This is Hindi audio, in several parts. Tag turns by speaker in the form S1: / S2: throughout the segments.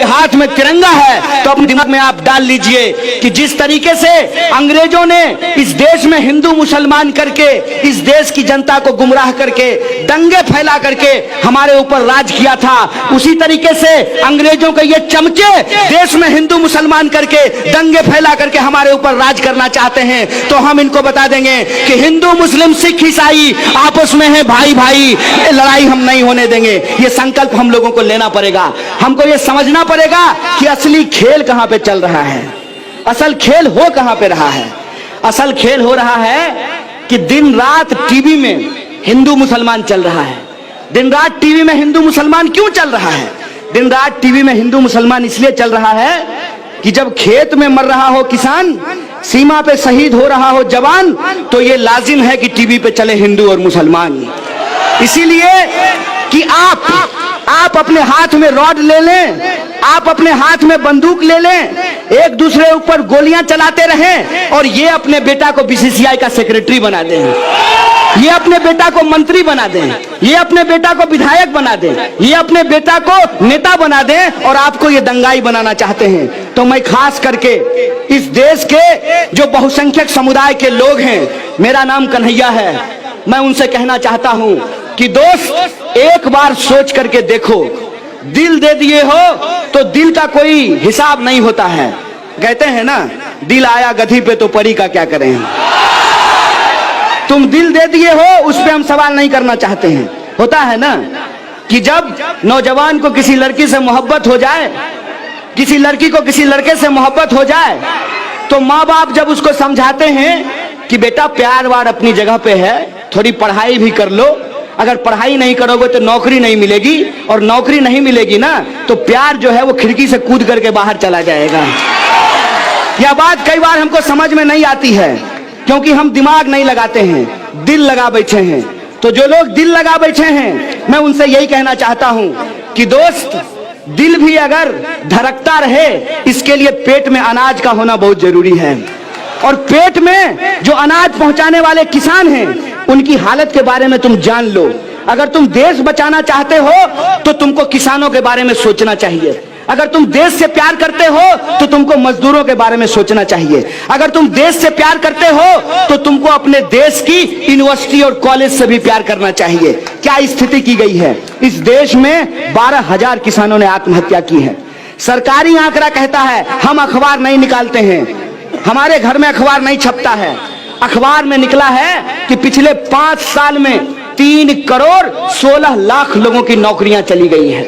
S1: हाथ में तिरंगा है तो अपने दिमाग में आप डाल लीजिए कि जिस तरीके से अंग्रेजों ने इस देश में हिंदू मुसलमान करके इस देश की जनता को गुमराह करके दंगे फैला करके हमारे ऊपर राज किया था, उसी तरीके से अंग्रेजों के ये चमचे देश में हिंदू मुसलमान करके दंगे फैला करके हमारे ऊपर राज करना चाहते हैं। तो हम इनको बता देंगे कि हिंदू मुस्लिम सिख ईसाई आपस में है भाई भाई, लड़ाई हम नहीं होने देंगे। ये संकल्प हम लोगों को लेना पड़ेगा। हमको ये समझना पड़ेगा कि असली खेल कहां पे चल रहा है, असल खेल हो कहां पे रहा है। असल खेल हो रहा है कि दिन रात टीवी में हिंदू मुसलमान चल रहा है। दिन रात टीवी में हिंदू मुसलमान क्यों चल रहा है? दिन रात टीवी में हिंदू मुसलमान इसलिए चल रहा है कि जब खेत में मर रहा हो किसान, सीमा पे शहीद हो रहा हो जवान, तो ये लाजिम है कि टीवी पे चले हिंदू और मुसलमान। इसीलिए कि आप अपने हाथ में रॉड ले लें, आप अपने हाथ में बंदूक ले लें, एक दूसरे ऊपर गोलियां चलाते रहें और ये अपने बेटा को बीसीसीआई का सेक्रेटरी बना दें, ये अपने बेटा को मंत्री बना दें, ये अपने बेटा को विधायक बना दें, ये अपने बेटा को नेता बना दें और आपको ये दंगाई बनाना चाहते हैं। तो मैं खास करके इस देश के जो बहुसंख्यक समुदाय के लोग हैं, मेरा नाम कन्हैया है, मैं उनसे कहना चाहता हूं कि दोस्त एक बार सोच करके देखो, दिल दे दिए हो तो दिल का कोई हिसाब नहीं होता है। कहते हैं ना, दिल आया गधी पे तो परी का क्या करें। तुम दिल दे दिए हो, उस पे हम सवाल नहीं करना चाहते हैं। होता है ना कि जब नौजवान को किसी लड़की से मोहब्बत हो जाए, किसी लड़की को किसी लड़के से मोहब्बत हो जाए, तो माँ बाप जब उसको समझाते हैं कि बेटा प्यार वार अपनी जगह पे है, थोड़ी पढ़ाई भी कर लो, अगर पढ़ाई नहीं करोगे तो नौकरी नहीं मिलेगी, और नौकरी नहीं मिलेगी ना तो प्यार जो है वो खिड़की से कूद करके बाहर चला जाएगा। यह बात कई बार हमको समझ में नहीं आती है क्योंकि हम दिमाग नहीं लगाते हैं, दिल लगा बैठे हैं। तो जो लोग दिल लगा बैठे हैं, मैं उनसे यही कहना चाहता हूं कि दोस्त, दिल भी अगर धड़कता रहे, इसके लिए पेट में अनाज का होना बहुत जरूरी है। और पेट में जो अनाज पहुंचाने वाले किसान हैं, उनकी हालत के बारे में तुम जान लो। अगर तुम देश बचाना चाहते हो तो तुमको किसानों के बारे में सोचना चाहिए। अगर तुम देश से प्यार करते हो तो तुमको मजदूरों के बारे में सोचना चाहिए। अगर तुम देश से प्यार करते हो तो तुमको अपने देश की यूनिवर्सिटी और कॉलेज से भी प्यार करना चाहिए। क्या स्थिति की गई है इस देश में? 12,000 किसानों ने आत्महत्या की है। सरकारी आंकड़ा कहता है, हम अखबार नहीं निकालते हैं, हमारे घर में अखबार नहीं छपता है। अखबार में निकला है कि पिछले 5 साल में 3 करोड़ 16 लाख लोगों की नौकरियां चली गई है।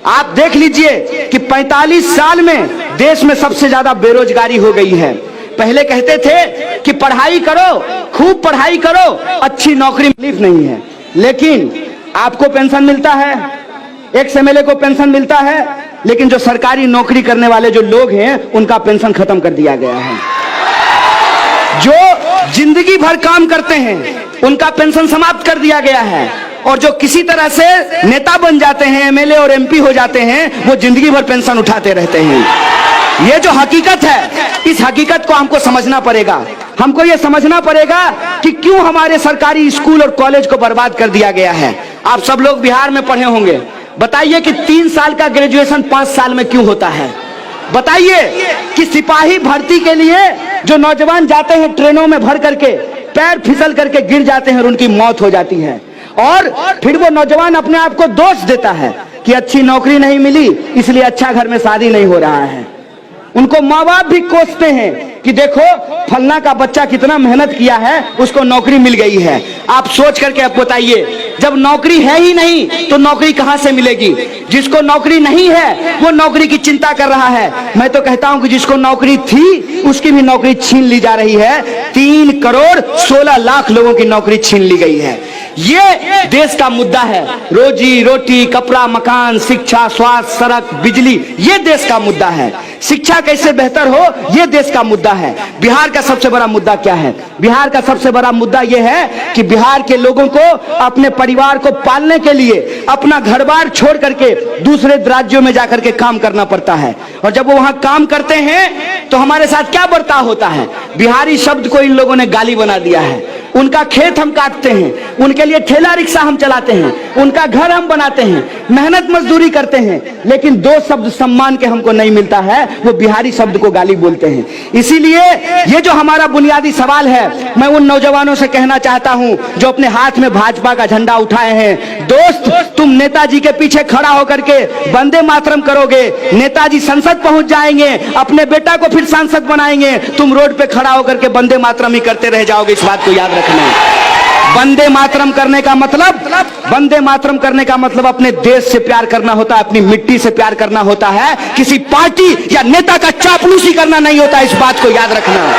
S1: आप देख लीजिए कि 45 साल में देश में सबसे ज्यादा बेरोजगारी हो गई है। पहले कहते थे कि पढ़ाई करो, खूब पढ़ाई करो, अच्छी नौकरी नहीं है, लेकिन आपको पेंशन मिलता है, एक्स एमएलए को पेंशन मिलता है, लेकिन जो सरकारी नौकरी करने वाले जो लोग हैं उनका पेंशन खत्म कर दिया गया है। जो जिंदगी भर काम करते हैं उनका पेंशन समाप्त कर दिया गया है, और जो किसी तरह से नेता बन जाते हैं, एमएलए और एमपी हो जाते हैं, वो जिंदगी भर पेंशन उठाते रहते हैं। ये जो हकीकत है, इस हकीकत को हमको समझना पड़ेगा। हमको ये समझना पड़ेगा कि क्यों हमारे सरकारी स्कूल और कॉलेज को बर्बाद कर दिया गया है। आप सब लोग बिहार में पढ़े होंगे, बताइए कि 3 साल का ग्रेजुएशन 5 साल में क्यों होता है? बताइए कि सिपाही भर्ती के लिए जो नौजवान जाते हैं ट्रेनों में भर करके, पैर फिसल करके गिर जाते हैं और उनकी मौत हो जाती है, और फिर वो नौजवान अपने आप को दोष देता है कि अच्छी नौकरी नहीं मिली इसलिए अच्छा घर में शादी नहीं हो रहा है। उनको माँ बाप भी कोसते हैं कि देखो फलना का बच्चा कितना मेहनत किया है, उसको नौकरी मिल गई है। आप सोच करके आप बताइए, जब नौकरी है ही नहीं तो नौकरी कहां से मिलेगी? जिसको नौकरी नहीं है वो नौकरी की चिंता कर रहा है। मैं तो कहता हूं कि जिसको नौकरी थी उसकी भी नौकरी छीन ली जा रही है। 3 करोड़ 16 लाख लोगों की नौकरी छीन ली गई है। ये देश का मुद्दा है। रोजी रोटी, कपड़ा, मकान, शिक्षा, स्वास्थ्य, सड़क, बिजली, ये देश का मुद्दा है। शिक्षा कैसे बेहतर हो, ये देश का मुद्दा है। बिहार का सबसे बड़ा मुद्दा क्या है? बिहार का सबसे बड़ा मुद्दा यह है कि बिहार के लोगों को अपने परिवार को पालने के लिए अपना घर बार छोड़ करके दूसरे राज्यों में जाकर के काम करना पड़ता है, और जब वो वहां काम करते हैं तो हमारे साथ क्या बर्ताव होता है? बिहारी शब्द को इन लोगों ने गाली बना दिया है। उनका खेत हम काटते हैं, उनके लिए ठेला रिक्शा हम चलाते हैं, उनका घर हम बनाते हैं, मेहनत मजदूरी करते हैं, लेकिन दो शब्द सम्मान के हमको नहीं मिलता है, वो बिहारी शब्द को गाली बोलते हैं। इसीलिए ये जो हमारा बुनियादी सवाल है, मैं उन नौजवानों से कहना चाहता हूं जो अपने हाथ में भाजपा का झंडा उठाए हैं, दोस्त तुम नेताजी के पीछे खड़ा होकर के वंदे मातरम करोगे, नेताजी संसद पहुंच जाएंगे, अपने बेटा को फिर सांसद बनाएंगे, तुम रोड पे खड़ा होकर के वंदे मातरम ही करते रह जाओगे। इस बात को याद रखना। वंदे मातरम करने का मतलब, वंदे मातरम करने का मतलब अपने देश से प्यार करना होता है, अपनी मिट्टी से प्यार करना होता है, किसी पार्टी या नेता का चापलूसी करना नहीं होता। इस बात को याद रखना।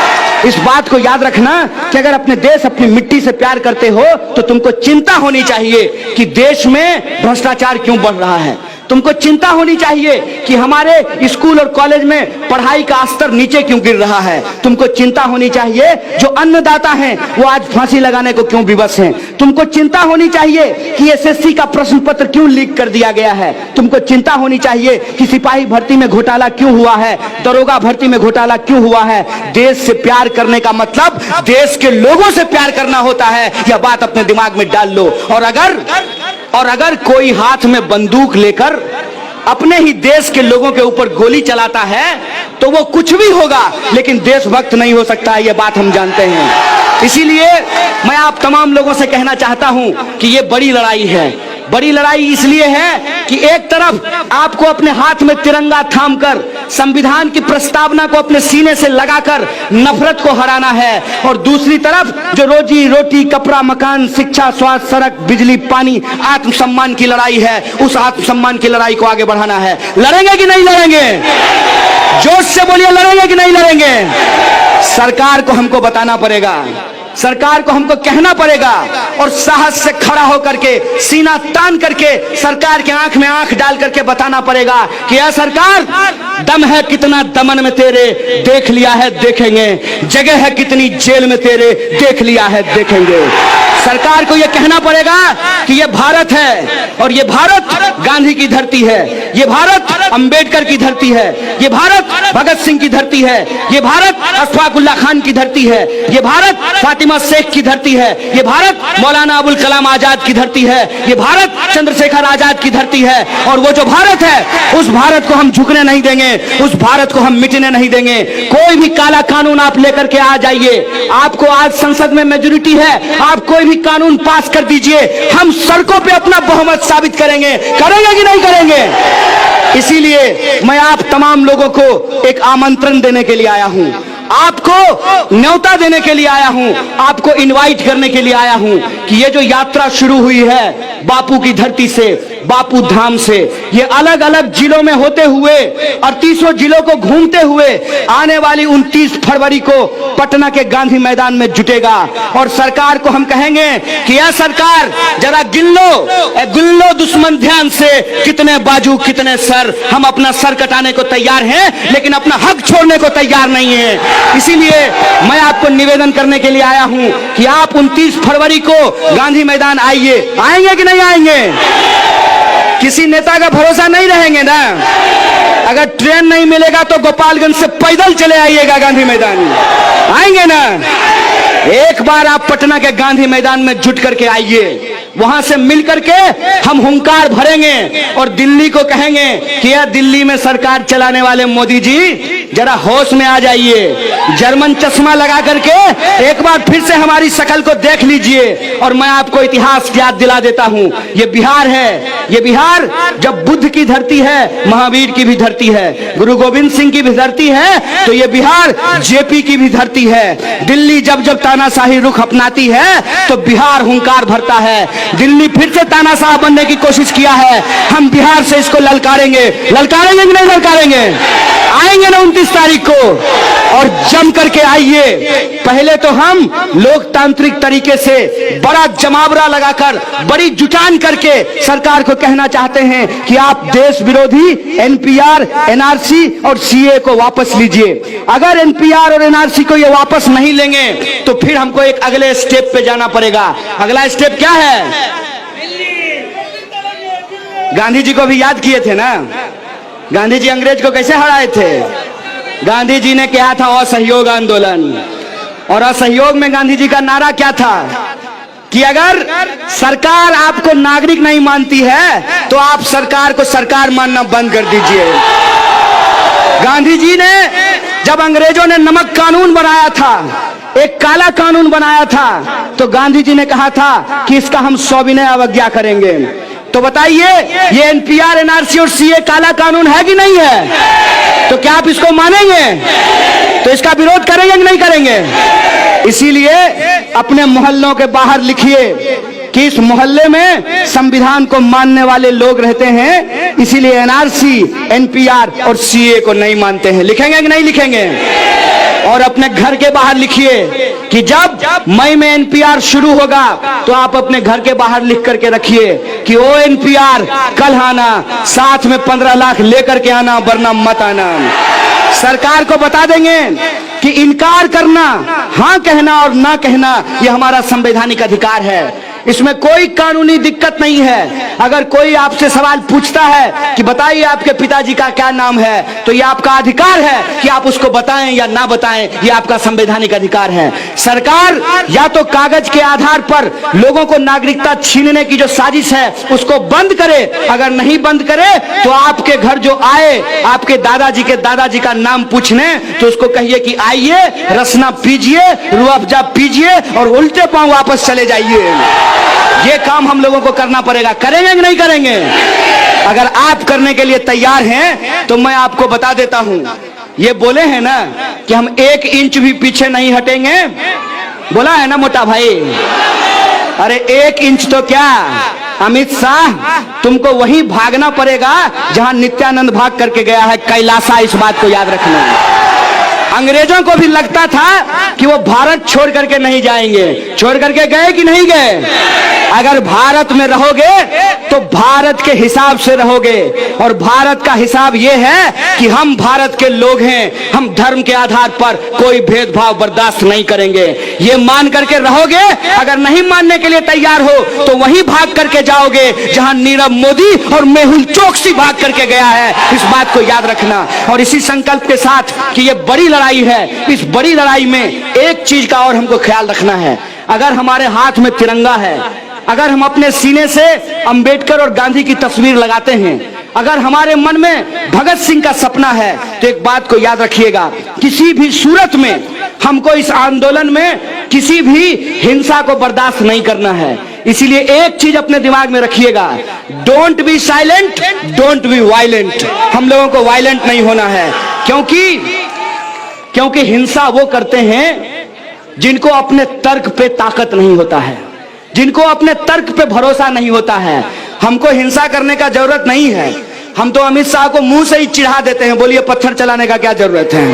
S1: इस बात को याद रखना कि अगर अपने देश अपनी मिट्टी से प्यार करते हो तो तुमको चिंता होनी चाहिए कि देश में भ्रष्टाचार क्यों बढ़ रहा है। तुमको चिंता होनी चाहिए कि हमारे स्कूल और कॉलेज में पढ़ाई का स्तर नीचे क्यों गिर रहा है। तुमको चिंता होनी चाहिए जो अन्नदाता हैं वो आज फांसी लगाने को क्यों विवश हैं। तुमको चिंता होनी चाहिए कि एसएससी का प्रश्न पत्र क्यों लीक कर दिया गया है। तुमको चिंता होनी चाहिए कि सिपाही भर्ती में घोटाला क्यों हुआ है, दरोगा भर्ती में घोटाला क्यों हुआ है। देश से प्यार करने का मतलब देश के लोगों से प्यार करना होता है। यह बात अपने दिमाग में डाल लो। और अगर कोई हाथ में बंदूक लेकर अपने ही देश के लोगों के ऊपर गोली चलाता है तो वो कुछ भी होगा लेकिन देशभक्त नहीं हो सकता है, ये बात हम जानते हैं। इसीलिए मैं आप तमाम लोगों से कहना चाहता हूं कि ये बड़ी लड़ाई है। बड़ी लड़ाई इसलिए है कि एक तरफ आपको अपने हाथ में तिरंगा थामकर संविधान की प्रस्तावना को अपने सीने से लगाकर नफरत को हराना है, और दूसरी तरफ जो रोजी रोटी, कपड़ा, मकान, शिक्षा, स्वास्थ्य, सड़क, बिजली, पानी, आत्मसम्मान की लड़ाई है, उस आत्मसम्मान की लड़ाई को आगे बढ़ाना है। लड़ेंगे कि नहीं लड़ेंगे? जोश से बोलिए, लड़ेंगे कि नहीं लड़ेंगे? सरकार को हमको बताना पड़ेगा, सरकार को हमको कहना पड़ेगा और साहस से खड़ा होकर के, सीना तान करके सरकार के आंख में आंख डाल करके बताना पड़ेगा कि यह सरकार, दम है कितना दमन में तेरे, देख लिया है देखेंगे, जगह है कितनी जेल में तेरे, देख लिया है देखेंगे। सरकार को यह कहना पड़ेगा कि यह भारत है और यह भारत गांधी की धरती है, यह भारत अंबेडकर की धरती है, यह भारत भगत सिंह की धरती है, यह भारत अशफाकुल्ला खान की धरती है, यह भारत फातिमा शेख की धरती है, यह भारत मौलाना अबुल कलाम आजाद की धरती है, यह भारत चंद्रशेखर आजाद की धरती है। और वो जो भारत है उस भारत को हम झुकने नहीं देंगे, उस भारत को हम मिटने नहीं देंगे। कोई भी काला कानून आप लेकर के आ जाइए, आपको आज संसद में मेजोरिटी है, आप कोई भी कानून पास कर दीजिए, हम सड़कों पे अपना बहुमत साबित करेंगे। करेंगे कि नहीं करेंगे? इसीलिए मैं आप तमाम लोगों को एक आमंत्रण देने के लिए आया हूं, आपको न्योता देने के लिए आया हूं, आपको इनवाइट करने के लिए आया हूं कि ये जो यात्रा शुरू हुई है बापू की धरती से, बापू धाम से, ये अलग अलग जिलों में होते हुए 38 जिलों को घूमते हुए आने वाली 29 फरवरी को पटना के गांधी मैदान में जुटेगा। और सरकार को हम कहेंगे कि यह सरकार जरा गिन लो दुश्मन ध्यान से, कितने बाजू कितने सर। हम अपना सर कटाने को तैयार हैं लेकिन अपना हक छोड़ने को तैयार नहीं है। इसीलिए मैं आपको निवेदन करने के लिए आया हूं कि आप 29 फरवरी को गांधी मैदान आइए। आएंगे कि नहीं आएंगे? किसी नेता का भरोसा नहीं रहेंगे ना। अगर ट्रेन नहीं मिलेगा तो गोपालगंज से पैदल चले आइएगा गांधी मैदान, आएंगे ना? एक बार आप पटना के गांधी मैदान में जुट करके आइए, वहां से मिलकर के हम हुंकार भरेंगे और दिल्ली को कहेंगे कि यह दिल्ली में सरकार चलाने वाले मोदी जी जरा होश में आ जाइए, जर्मन चश्मा लगा करके एक बार फिर से हमारी शक्ल को देख लीजिए। और मैं आपको इतिहास याद दिला देता हूं, ये बिहार है, ये बिहार जब बुद्ध की धरती है, महावीर की भी धरती है, गुरु गोविंद सिंह की भी धरती है, तो ये बिहार जेपी की भी धरती है। दिल्ली जब जब तानाशाही रुख अपनाती है तो बिहार हुंकार भरता है। दिल्ली फिर से तानाशाह बनने की कोशिश किया है, हम बिहार से इसको ललकारेंगे। ललकारेंगे कि नहीं ललकारेंगे? आएंगे ना 29 तारीख को, और जम करके आइए। पहले तो हम लोकतांत्रिक तरीके से बड़ा जमावड़ा लगाकर, बड़ी जुटान करके सरकार को कहना चाहते हैं कि आप देश विरोधी एनपीआर, एनआरसी और सीए को वापस लीजिए। अगर एनपीआर और एनआरसी को ये वापस नहीं लेंगे तो फिर हमको एक अगले स्टेप पे जाना पड़ेगा। अगला स्टेप क्या है? गांधी जी को भी याद किए थे ना, गांधी जी अंग्रेज को कैसे हराए थे? गांधी जी ने किया था असहयोग आंदोलन। और असहयोग में गांधी जी का नारा क्या था कि अगर सरकार आपको नागरिक नहीं मानती है तो आप सरकार को सरकार मानना बंद कर दीजिए। गांधी जी ने जब अंग्रेजों ने नमक कानून बनाया था, एक काला कानून बनाया था, तो गांधी जी ने कहा था कि इसका हम सविनय अवज्ञा करेंगे। तो बताइए, ये एनपीआर, एनआरसी और सीए काला कानून है कि नहीं है? तो क्या आप इसको मानेंगे? तो इसका विरोध करेंगे कि नहीं करेंगे? इसीलिए अपने मोहल्लों के बाहर लिखिए कि इस मोहल्ले में संविधान को मानने वाले लोग रहते हैं, इसीलिए एनआरसी, एनपीआर और सीए को नहीं मानते हैं। लिखेंगे कि नहीं लिखेंगे? और अपने घर के बाहर लिखिए कि जब मई में एनपीआर शुरू होगा तो आप अपने घर के बाहर लिख करके रखिए कि ओ एनपीआर कल आना, साथ में 15 लाख लेकर के आना, वरना मत आना। सरकार को बता देंगे कि इनकार करना, हां कहना और ना कहना यह हमारा संवैधानिक अधिकार है, इसमें कोई कानूनी दिक्कत नहीं है। अगर कोई आपसे सवाल पूछता है कि बताइए आपके पिताजी का क्या नाम है, तो यह आपका अधिकार है कि आप उसको बताएं या ना बताएं, यह आपका संवैधानिक अधिकार है। सरकार या तो कागज के आधार पर लोगों को नागरिकता छीनने की जो साजिश है उसको बंद करे, अगर नहीं बंद करे तो आपके घर जो आए आपके दादाजी के दादाजी का नाम पूछने, तो उसको कहिए कि आइए, रसना पीजिए, रूह अफ़ज़ा पीजिए और उल्टे पांव वापस चले जाइए। ये काम हम लोगों को करना पड़ेगा। करेंगे कि नहीं करेंगे? अगर आप करने के लिए तैयार हैं तो मैं आपको बता देता हूं, ये बोले हैं ना कि हम 1 इंच भी पीछे नहीं हटेंगे, बोला है ना मोटा भाई? अरे 1 इंच तो क्या, अमित शाह तुमको वहीं भागना पड़ेगा जहां नित्यानंद भाग करके गया है, कैलासा। इस बात को याद रखना। अंग्रेजों को भी लगता था कि वो भारत छोड़ करके नहीं जाएंगे, छोड़ करके गए कि नहीं गए? अगर भारत में रहोगे तो भारत के हिसाब से रहोगे, और भारत का हिसाब यह है कि हम भारत के लोग हैं, हम धर्म के आधार पर कोई भेदभाव बर्दाश्त नहीं करेंगे। ये मान करके रहोगे। अगर नहीं मानने के लिए तैयार हो तो वहीं भाग करके जाओगे जहां नीरव मोदी और मेहुल चोकसी भाग करके गया है। इस बात को याद रखना। और इसी संकल्प के साथ कि ये बड़ी लड़ाई है, इस बड़ी लड़ाई में एक चीज का और हमको ख्याल रखना है। अगर हमारे हाथ में तिरंगा है, अगर हम अपने सीने से अंबेडकर और गांधी की तस्वीर लगाते हैं, अगर हमारे मन में भगत सिंह का सपना है, तो एक बात को याद रखिएगा, किसी भी सूरत में हमको इस आंदोलन में किसी भी हिंसा को बर्दाश्त नहीं करना है। इसीलिए एक चीज अपने दिमाग में रखिएगा, don't be silent, don't be violent. हम लोगों को वायलेंट नहीं होना है, क्योंकि हिंसा वो करते हैं जिनको अपने तर्क पे ताकत नहीं होता है, जिनको अपने तर्क पे भरोसा नहीं होता है। हमको हिंसा करने का जरूरत नहीं है। हम तो अमित शाह को मुंह से ही चिढ़ा देते हैं, बोलिए पत्थर चलाने का क्या जरूरत है?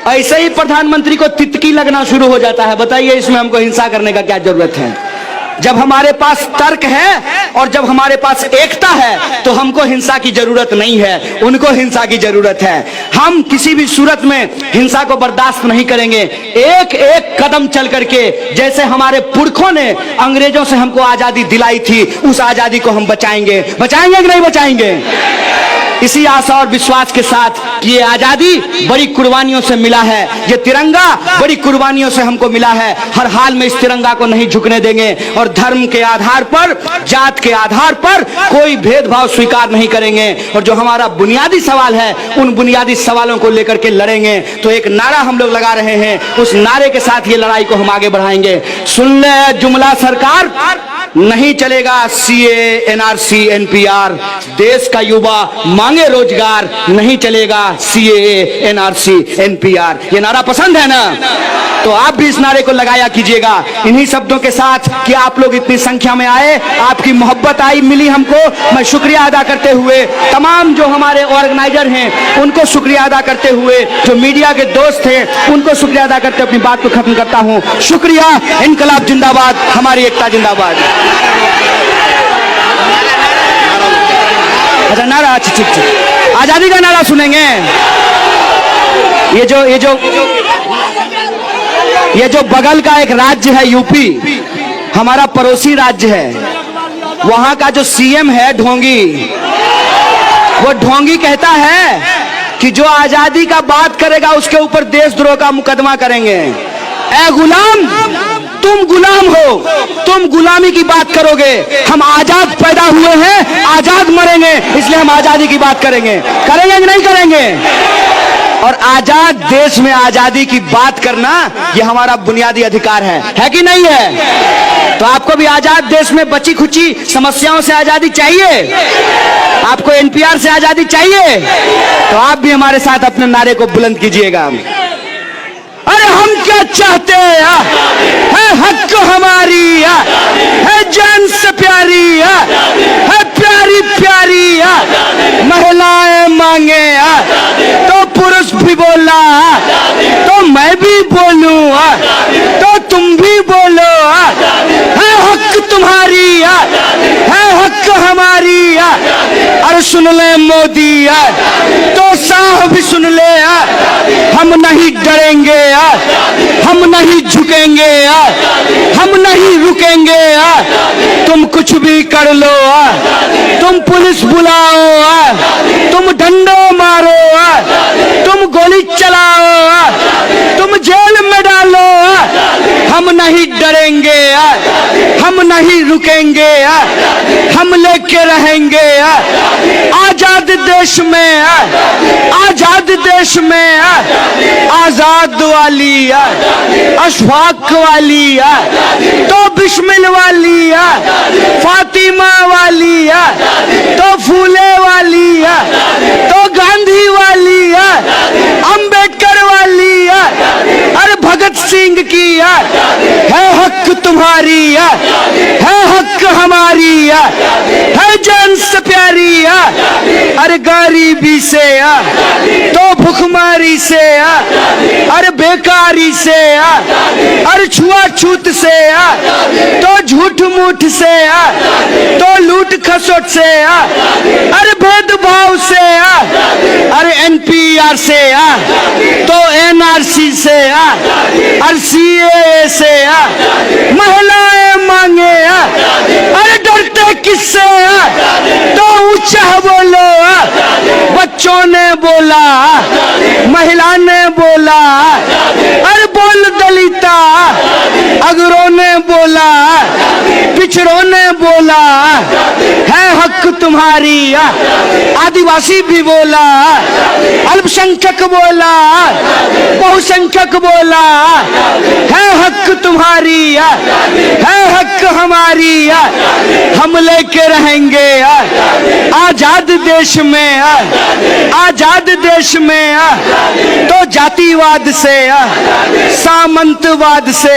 S1: ऐसे ही प्रधानमंत्री को तितकी लगना शुरू हो जाता है। बताइए इसमें हमको हिंसा करने का क्या जरूरत है? जब हमारे पास तर्क है और जब हमारे पास एकता है तो हमको हिंसा की जरूरत नहीं है, उनको हिंसा की जरूरत है। हम किसी भी सूरत में हिंसा को बर्दाश्त नहीं करेंगे। एक एक कदम चल करके, जैसे हमारे पुरखों ने अंग्रेजों से हमको आजादी दिलाई थी, उस आजादी को हम बचाएंगे। बचाएंगे कि नहीं बचाएंगे? इसी आशा और विश्वास के साथ कि ये आजादी बड़ी कुर्बानियों से मिला है, ये तिरंगा बड़ी कुर्बानियों से हमको मिला है। हर हाल में इस तिरंगा को नहीं झुकने देंगे और धर्म के आधार पर, जात के आधार पर कोई भेदभाव स्वीकार नहीं करेंगे। और जो हमारा बुनियादी सवाल है, उन बुनियादी सवालों को लेकर के लड़ेंगे। तो एक नारा हम लोग लगा रहे हैं, उस नारे के साथ ये लड़ाई को हम आगे बढ़ाएंगे। सुन ले जुमला सरकार, नहीं चलेगा सीए, एनआरसी, एनपीआर। देश का युवा मांगे रोजगार, नहीं चलेगा सीए, एनआरसी, एनपीआर। ये नारा पसंद है ना? तो आप भी इस नारे को लगाया कीजिएगा। इन्हीं शब्दों के साथ कि आप लोग इतनी संख्या में आए, आपकी मोहब्बत आई मिली हमको, मैं शुक्रिया अदा करते हुए तमाम जो हमारे ऑर्गेनाइजर हैं उनको शुक्रिया अदा करते हुए, जो मीडिया के दोस्त हैं उनको शुक्रिया अदा करते अपनी बात को खत्म करता हूं। शुक्रिया। इनकलाब जिंदाबाद, हमारी एकता जिंदाबाद। अच्छा नारा, अच्छा ठीक, आजादी का नारा सुनेंगे। ये जो बगल का एक राज्य है यूपी, हमारा पड़ोसी राज्य है, वहां का जो सीएम है ढोंगी, वो ढोंगी कहता है कि जो आजादी का बात करेगा उसके ऊपर देशद्रोह का मुकदमा करेंगे। ए गुलाम, तुम गुलाम हो, तुम गुलामी की बात करोगे। हम आजाद पैदा हुए हैं, आजाद मरेंगे, इसलिए हम आजादी की बात करेंगे। करेंगे कि नहीं करेंगे? और आजाद देश में आजादी की बात करना यह हमारा बुनियादी अधिकार है कि नहीं है? तो आपको भी आजाद देश में बची खुची समस्याओं से आजादी चाहिए? आपको एनपीआर से आजादी चाहिए? तो आप भी हमारे साथ अपने नारे को बुलंद कीजिएगा। अरे हम क्या चाहते है हक हमारी है जान से प्यारी है प्यारी प्यारी महिलाएं मांगे तो पुरुष भी बोला तो मैं भी बोलूं तो तुम भी बोलो है हक तुम्हारी है हक हमारी। अरे सुन ले मोदी तो शाह भी सुन ले, हम नहीं डरेंगे, हम नहीं झुकेंगे, हम नहीं रुकेंगे। तुम कुछ भी कर लो, तुम पुलिस बुलाओ, तुम डंडो मारो, तुम गोली चलाओ, तुम जेल में डालो, हम नहीं डरेंगे, हम नहीं रुकेंगे, हम लेके रहेंगे। आजाद देश में, आजाद देश में आजाद वाली, अशफाक वाली, तो बिस्मिल वाली, फातिमा वाली, तो फूले वाली, तो गांधी वाली, अंबेडकर वाली, अरे भगत सिंह की है हक तुम्हारी, है हक हमारी, है जान से प्यारी। अरे गरीबी से तो भुखमरी से, अरे बेकारी से, अरे छुआछूत से, तो झूठ मूठ से, तो लूट खसोट से, अरे भेदभाव से, अरे एनपीआर से, तो एनआरसी से, अरे सीएए से महिलाएं मांगे। अरे डरते किससे? तो ऊंचा बोलो। बच्चों ने बोला, महिला ने बोला, अरे बोल दलिता, अगरों ने बोला, पिछड़ों ने बोला, है हक तुम्हारी। आदिवासी भी बोला, अल्पसंख्यक बोला, बहुसंख्यक बोला, है हक तुम्हारी, है हक हमारी। हम लेके रहेंगे आजाद देश में, आजाद देश में तो जातिवाद से, सामंतवाद से